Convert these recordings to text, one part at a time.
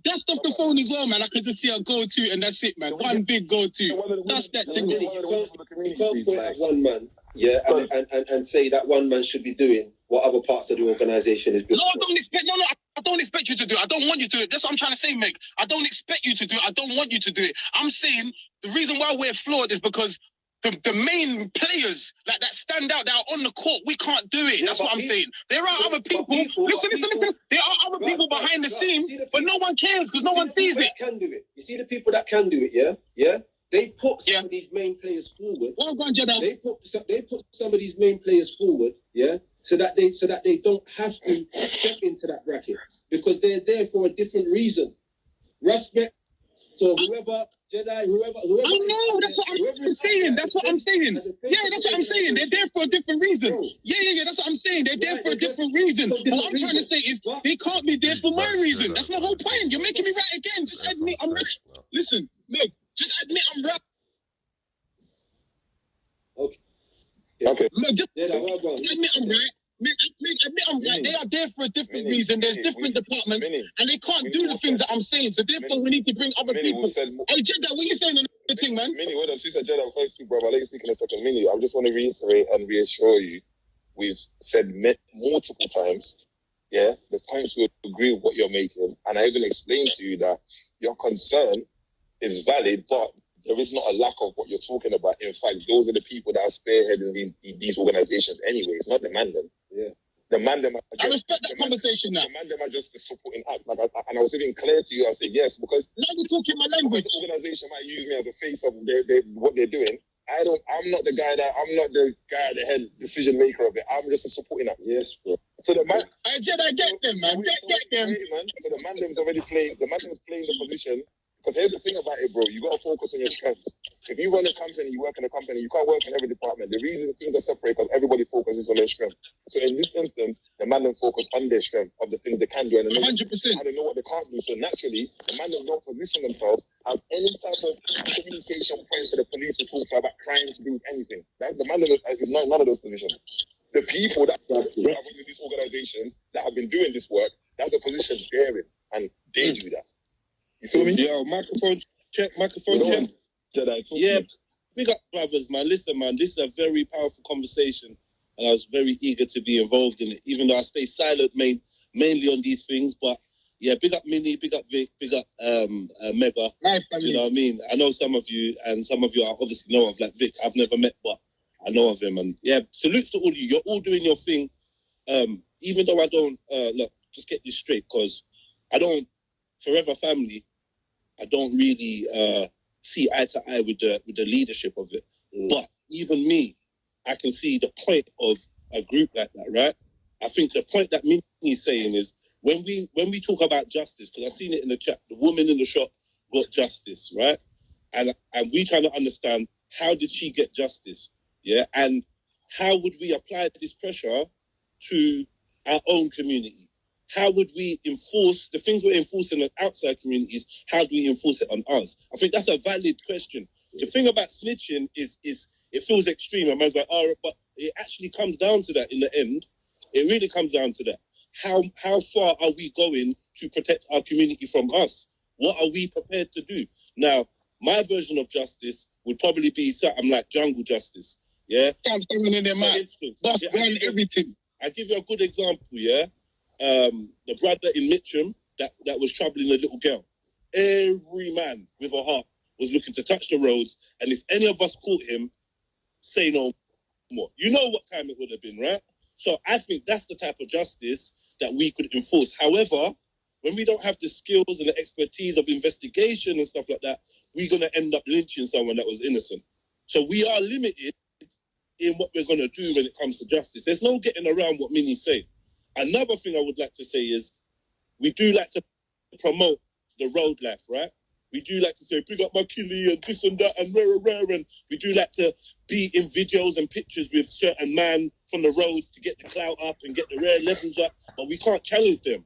dust off the phone as well, man. I can just see a go-to and that's it, man. One big go-to. That's that thing. You can't point at one man, yeah, and say that one man should be doing what other parts of the organisation is doing. No, I don't expect you to do it. I don't want you to do it. That's what I'm trying to say, Meg. I don't expect you to do it. I don't want you to do it. I'm saying the reason why we're flawed is because the main players like that stand out that are on the court, we can't do it. That's what I'm saying. There are other people. Listen. There are other people behind the scenes, but no one cares because no one sees it. Can do it. You see the people that can do it, yeah. They put some of these main players forward. They put some of these main players forward, yeah, so that they don't have to step into that bracket because they're there for a different reason. Respect. So whoever Jedi, whoever. I know. That's what I'm saying. That's what I'm saying. Yeah, that's what I'm saying. They're there for a different reason. Yeah. That's what I'm saying. They're there for a different reason. What I'm trying to say is they can't be there for my reason. That's my whole point. You're making me right again. Just admit I'm right. Listen, Meg. Just admit I'm right. Okay. Meg, just admit I'm right. Admit I'm right. They are there for a different reason. There's different departments, and they can't do the things that I'm saying. So therefore, we need to bring other people. Hey, Jedi, what are you saying on the thing, man? Minnie, hold on. She said Jedi first too, bro. I'll let you speak in a second. Minnie, I just want to reiterate and reassure you. We've said multiple times, yeah, the points we agree with what you're making, and I even explained to you that your concern is valid, but there is not a lack of what you're talking about. In fact, those are the people that are spearheading these organizations anyway. It's not the man them. Yeah. The man them. I respect that conversation now. The man them are just a supporting act. And I was even clear to you. I said yes because now you're talking my language. The organization might use me as a face of what they're doing. I'm not the guy at the head decision maker of it. I'm just a supporting act. Yes, bro. So the man. I get them, man. Get them. So the man them's already playing. The man them's playing the position. Because here's the thing about it, bro. You got to focus on your strengths. If you run a company, you work in a company, you can't work in every department. The reason things are separate because everybody focuses on their strength. So in this instance, the man them focus on their strength of the things they can do. And 100%. And they know what they can't do. So naturally, the man them don't position themselves as any type of communication point for the police to talk about crime to do with anything. The man them is none of those positions. The people that are running these organizations that have been doing this work, that's a position they're in. And they do that. You feel me? Yo, microphone check. Yeah, big up, brothers, man. Listen, man, this is a very powerful conversation, and I was very eager to be involved in it, even though I stay silent mainly on these things. But yeah, big up Minnie, big up Vic, big up Mega. Nice, you know what I mean? I know some of you, and some of you I obviously know of, like Vic. I've never met, but I know of him. And yeah, salutes to all of you. You're all doing your thing. Even though I don't, look, just get this straight, because I don't, Forever Family, I don't really see eye to eye with the leadership of it. But even me, I can see the point of a group like that, right? I think the point that Minnie's saying is when we talk about justice, because I've seen it in the chat, the woman in the shop got justice, right? And we trying to understand, how did she get justice? Yeah, and how would we apply this pressure to our own community? How would we enforce the things we're enforcing on outside communities? How do we enforce it on us? I think that's a valid question. The thing about snitching is it feels extreme. And man's like, oh, but it actually comes down to that in the end. It really comes down to that. How far are we going to protect our community from us? What are we prepared to do? Now, my version of justice would probably be something like jungle justice. Yeah? I'm standing in their mind. Bust down everything. I'll give you a good example, yeah? The brother in Mitcham that was troubling a little girl. Every man with a heart was looking to touch the roads, and if any of us caught him, say no more. You know what time it would have been, right? So I think that's the type of justice that we could enforce. However, when we don't have the skills and the expertise of investigation and stuff like that, we're going to end up lynching someone that was innocent. So we are limited in what we're going to do when it comes to justice. There's no getting around what Minnie's saying. Another thing I would like to say is we do like to promote the road life, right? We do like to say, big up my killie and this and that and rare, and we do like to be in videos and pictures with certain man from the roads to get the clout up and get the rare levels up, but we can't challenge them.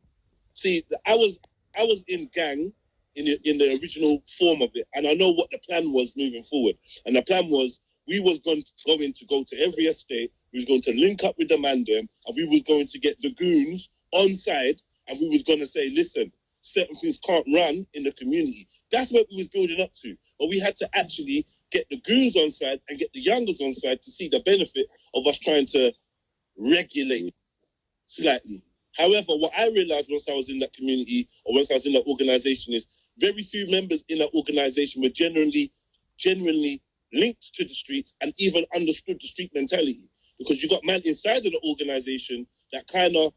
See, I was in gang in the original form of it, and I know what the plan was moving forward. And the plan was we was going to go to every estate, we was going to link up with the man them, and we was going to get the goons on side, and we was going to say, listen, certain things can't run in the community. That's what we was building up to. But we had to actually get the goons on side and get the youngers on side to see the benefit of us trying to regulate slightly. However, what I realized once I was in that community or once I was in that organization is very few members in that organization were genuinely linked to the streets and even understood the street mentality. Because you got man inside of the organization that kind of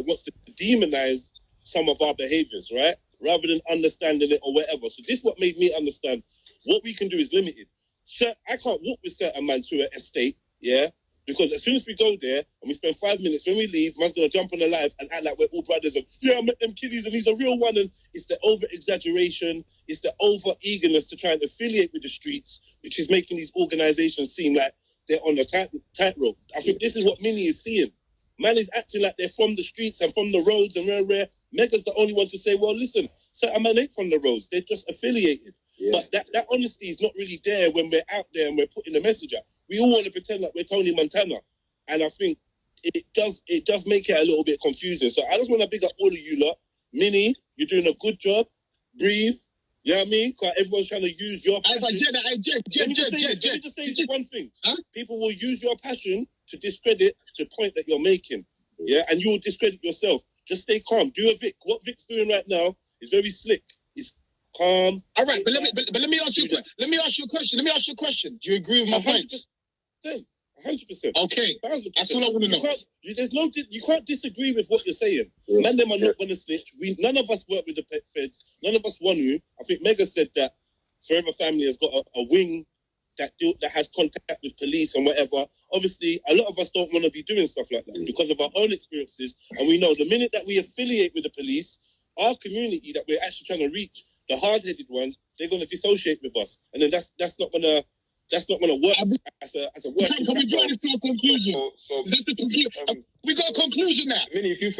wants to demonize some of our behaviors, right? Rather than understanding it or whatever. So this is what made me understand what we can do is limited. So I can't walk with certain man to an estate, yeah? Because as soon as we go there and we spend 5 minutes, when we leave, man's going to jump on the live and act like we're all brothers. And, yeah, I met them kiddies and he's a real one. And it's the over-exaggeration, it's the over-eagerness to try and affiliate with the streets, which is making these organizations seem like they're on the tightrope. I think this is what Minnie is seeing. Man is acting like they're from the streets and from the roads and rare. Mega's the only one to say, well, listen, certain man ain't from the roads. They're just affiliated. Yeah. But that honesty is not really there when we're out there and we're putting the message out. We all want to pretend like we're Tony Montana. And I think it does make it a little bit confusing. So I just want to big up all of you lot. Minnie, you're doing a good job. Breathe. You know what I mean? Because everyone's trying to use your passion. Let me just say one thing. Huh? People will use your passion to discredit the point that you're making. Yeah? And you will discredit yourself. Just stay calm. Do a Vic. What Vic's doing right now is very slick. It's calm. All right, but let me ask you a question. Do you agree with my points? 100%. Okay. 1,000%. That's all I want to know. You can't disagree with what you're saying. Yeah. Man, them are not going to snitch. None of us work with the feds. None of us want to. I think Mega said that Forever Family has got a wing that has contact with police and whatever. Obviously, a lot of us don't want to be doing stuff like that because of our own experiences. And we know the minute that we affiliate with the police, our community that we're actually trying to reach, the hard-headed ones, they're going to dissociate with us. And then that's not going to work as a work. Can we draw this to a conclusion? We got a conclusion now. Minnie, if you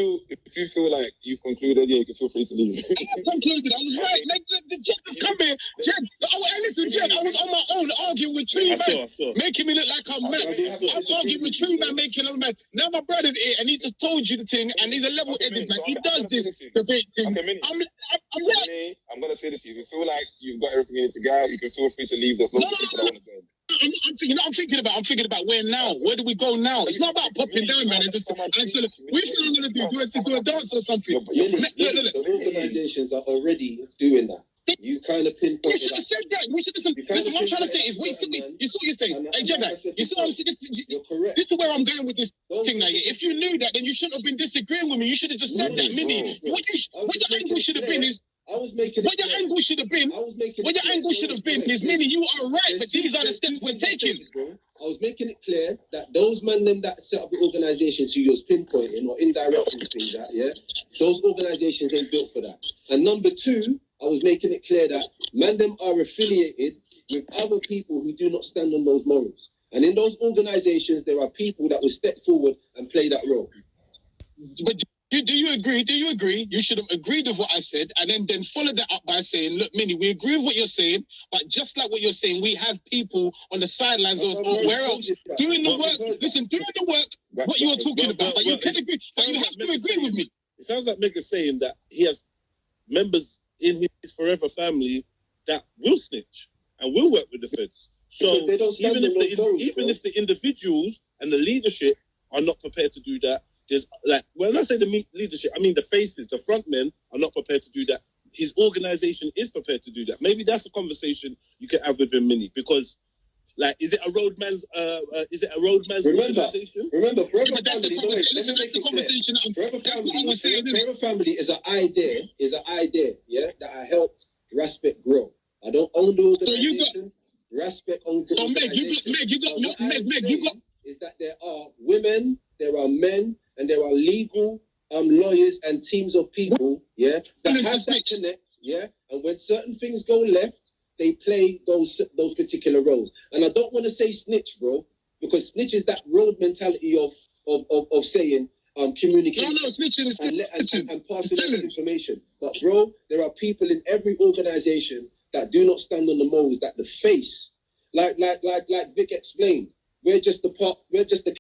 feel like you've concluded, yeah, you can feel free to leave. I have concluded. I was right. The Jed just come here. Jed, listen, Jed, I was on my own arguing with True Man, making me look like I'm mad. I was arguing with True Man, making him mad. Now my brother here, and he just told you the thing, and he's a level-headed man. He does this debate thing. Okay, I'm right. I'm going to say this to you. If you feel like you've got everything you need to get out, you can feel free to leave. There's no people that want to join. I'm thinking about where now? Where do we go now? It's not about popping down, man. It's just we feel I'm going to do a dance or something. The organizations are already doing that. You kind of pinpointed. We should have said that. We should have. Listen, what I'm trying to say is, you see what you're saying. Hey, Jedi, you see what I'm saying? You're correct. This is where I'm going with this thing now. If you knew that, then you shouldn't have been disagreeing with me. You should have just said that, Minnie. What your angle should have been is. What your angle should have been is, Minnie, you are right, but these are the steps we're taking. I was making it clear that those men them that set up the organizations who was pinpointing or indirecting things at, yeah, those organizations ain't built for that. And number two, I was making it clear that men them are affiliated with other people who do not stand on those morals. And in those organizations, there are people that will step forward and play that role. But do you agree? You should have agreed with what I said and then follow that up by saying, look, Minnie, we agree with what you're saying, but just like what you're saying, we have people on the sidelines or where else doing the work. Listen, doing the work, what you were talking about, but you can agree, but you have to agree with me. It sounds like Mega's saying that he has members in his Forever Family that will snitch and will work with the feds. So even if the individuals and the leadership are not prepared to do that, there's like, when I say the leadership, I mean the faces, the front men are not prepared to do that. His organization is prepared to do that. Maybe that's a conversation you can have with him, Minnie, because like, is it a roadman's organization? Remember, Forever that's the conversation. Forever Family is an idea, yeah, that I helped Respect grow. I don't own the organization. Respect owns the organization. You got. Is that there are women, there are men, and there are legal lawyers and teams of people, yeah, that have that connect, yeah. And when certain things go left, they play those particular roles. And I don't want to say snitch, bro, because snitch is that road mentality of saying communication. No, snitching is and passing on information. But bro, there are people in every organization that do not stand on the morals, that the face, like Vic explained. We're just the